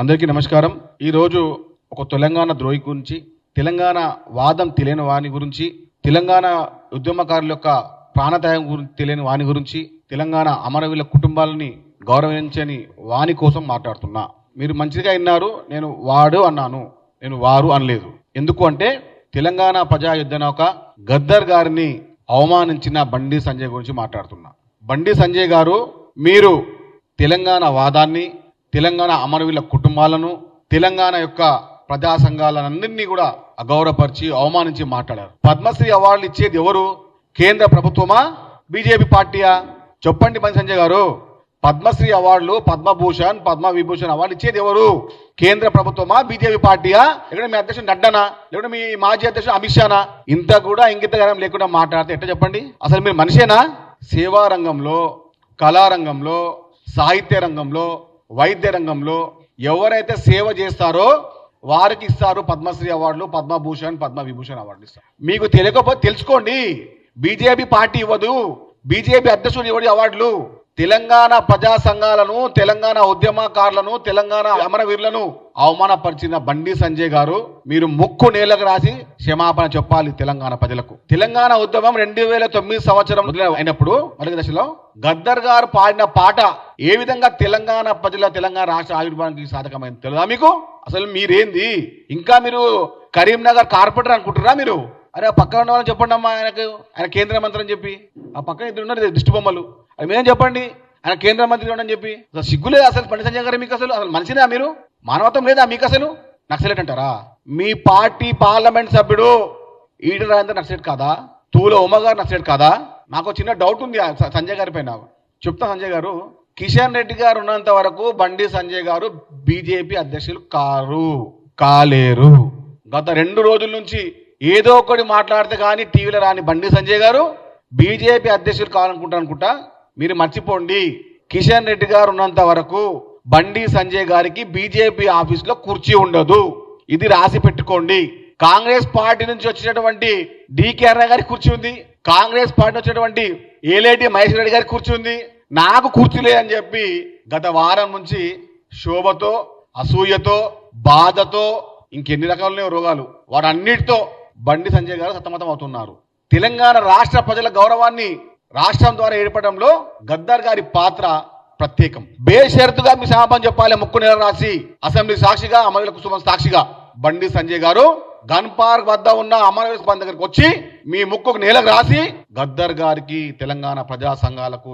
అందరికీ నమస్కారం. ఈరోజు ఒక తెలంగాణ ద్రోహి గురించి, తెలంగాణ వాదం తెలియని వాని గురించి, తెలంగాణ ఉద్యమకారుల యొక్క ప్రాణత్యాగం గురించి తెలియని వాని గురించి, తెలంగాణ అమరవీరుల కుటుంబాలని గౌరవించని వాని కోసం మాట్లాడుతున్నా. మీరు మంచిగా విన్నారు. నేను వాడు అన్నాను, నేను వారు అనలేదు. ఎందుకు అంటే తెలంగాణ ప్రజా యుద్ధ నౌక గద్దర్ గారిని అవమానించిన బండి సంజయ్ గురించి మాట్లాడుతున్నా. బండి సంజయ్ గారు, మీరు తెలంగాణ వాదాన్ని, తెలంగాణ అమరవీరుల కుటుంబాలను, తెలంగాణ యొక్క ప్రజా సంఘాలన్నింటినీ కూడా అగౌరవపరిచి అవమానించి మాట్లాడారు. పద్మశ్రీ అవార్డులు ఇచ్చేది ఎవరు? కేంద్ర ప్రభుత్వమా, బీజేపీ పార్టీయా? చెప్పండి బండి సంజయ్ గారు. పద్మశ్రీ అవార్డులు, పద్మభూషణ్, పద్మవిభూషణ్ అవార్డు ఇచ్చేది ఎవరు? కేంద్ర ప్రభుత్వమా, బీజేపీ పార్టీయా? లేకుంటే మీ అధ్యక్షుడు నడ్డానా? లేకుంటే మీ మాజీ అధ్యక్షుడు అమిత్ షానా? ఇంత కూడా ఇంగితగరం లేకుండా మాట్లాడితే ఎట్లా చెప్పండి? అసలు మీరు మనిషేనా? సేవా రంగంలో, కళారంగంలో, సాహిత్య రంగంలో, వైద్య రంగంలో ఎవరైతే సేవ చేస్తారో వారికి ఇస్తారు పద్మశ్రీ అవార్డులు, పద్మభూషణ్, పద్మవిభూషణ్ అవార్డులు ఇస్తారు. మీకు తెలియకపోతే తెలుసుకోండి. బీజేపీ పార్టీ ఇవ్వదు, బీజేపీ అధ్యక్షుడు ఇవ్వడు అవార్డులు. తెలంగాణ ప్రజా సంఘాలను, తెలంగాణ ఉద్యమకారులను, తెలంగాణ అమరవీరులను అవమానపరిచిన బండి సంజయ్ గారు, మీరు ముక్కు నేలకు రాసి క్షమాపణ చెప్పాలి తెలంగాణ ప్రజలకు. తెలంగాణ ఉద్యమం 2009 సంవత్సరం అయినప్పుడు మొదటి దశలో గద్దర్ గారు పాడిన పాట ఏ విధంగా తెలంగాణ ప్రజల, తెలంగాణ రాష్ట్ర ఆవిర్భావానికి సాధకమైంది తెలుదా మీకు? అసలు మీరేంది? ఇంకా మీరు కరీంనగర్ కార్పొరేటర్ అనుకుంటారా మీరు? అరే ఆ పక్కన ఉన్న వాళ్ళని చెప్పండి అమ్మా, ఆయన కేంద్ర మంత్రి అని చెప్పి. ఆ పక్కన ఇద్దరు ఉన్నారు దిష్టి బొమ్మలు, అది మీరేం చెప్పండి ఆయన కేంద్ర మంత్రి ఉండని చెప్పి. అసలు సిగ్గులేదు అసలు బండి సంజయ్ గారు మీకు? అసలు మనిషినా మీరు? మానవత్వం లేదా మీకు? అసలు నక్సలెట్ అంటారా? మీ పార్టీ పార్లమెంట్ సభ్యుడు ఈటల రాజేందర్ నక్సలెట్ కాదా? తూల ఉమ గారు నక్సలెట్ కాదా? నాకు చిన్న డౌట్ ఉంది సంజయ్ గారి పైన. చెప్తా సంజయ్ గారు, కిషన్ రెడ్డి గారు ఉన్నంత వరకు బండి సంజయ్ గారు బీజేపీ అధ్యక్షులు కాలేరు. గత 2 రోజుల నుంచి ఏదో ఒకటి మాట్లాడితే కానీ టీవీలో రాని బండి సంజయ్ గారు బీజేపీ అధ్యక్షులు కావాలనుకుంటా. మీరు మర్చిపోండి, కిషన్ రెడ్డి గారు ఉన్నంత వరకు బండి సంజయ్ గారికి బీజేపీ ఆఫీసులో కుర్చీ ఉండదు. ఇది రాసి పెట్టుకోండి. కాంగ్రెస్ పార్టీ నుంచి వచ్చినటువంటి డికే అర్ర గారికి కుర్చీ ఉంది, కాంగ్రెస్ పార్టీ వచ్చినటువంటి ఏలేటి మహేశ్వర రెడ్డి గారికి కుర్చీ ఉంది, నాకు కుర్చీ లేదని చెప్పి గత వారం నుంచి శోభతో, అసూయతో, బాధతో, ఇంకెన్ని రకాల రోగాలు వాటన్నిటితో బండి సంజయ్ గారు సతమతం అవుతున్నారు. తెలంగాణ రాష్ట్ర ప్రజల గౌరవాన్ని రాష్ట్రం ద్వారా ఏర్పడంలో గద్దర్ గారి పాత్ర ప్రత్యేకం. బేషరతుగా మీ క్షమాపణ చెప్పాలి. ముక్కు నేల రాసి అసెంబ్లీ సాక్షిగా, అమరవీరుల కుటుంబం సాక్షిగా బండి సంజయ్ గారు గన్ పార్క్ వద్ద ఉన్న అమరవీరుల దగ్గరికి వచ్చి మీ ముక్కుకు నేలకు రాసి గద్దర్ గారికి, తెలంగాణ ప్రజా సంఘాలకు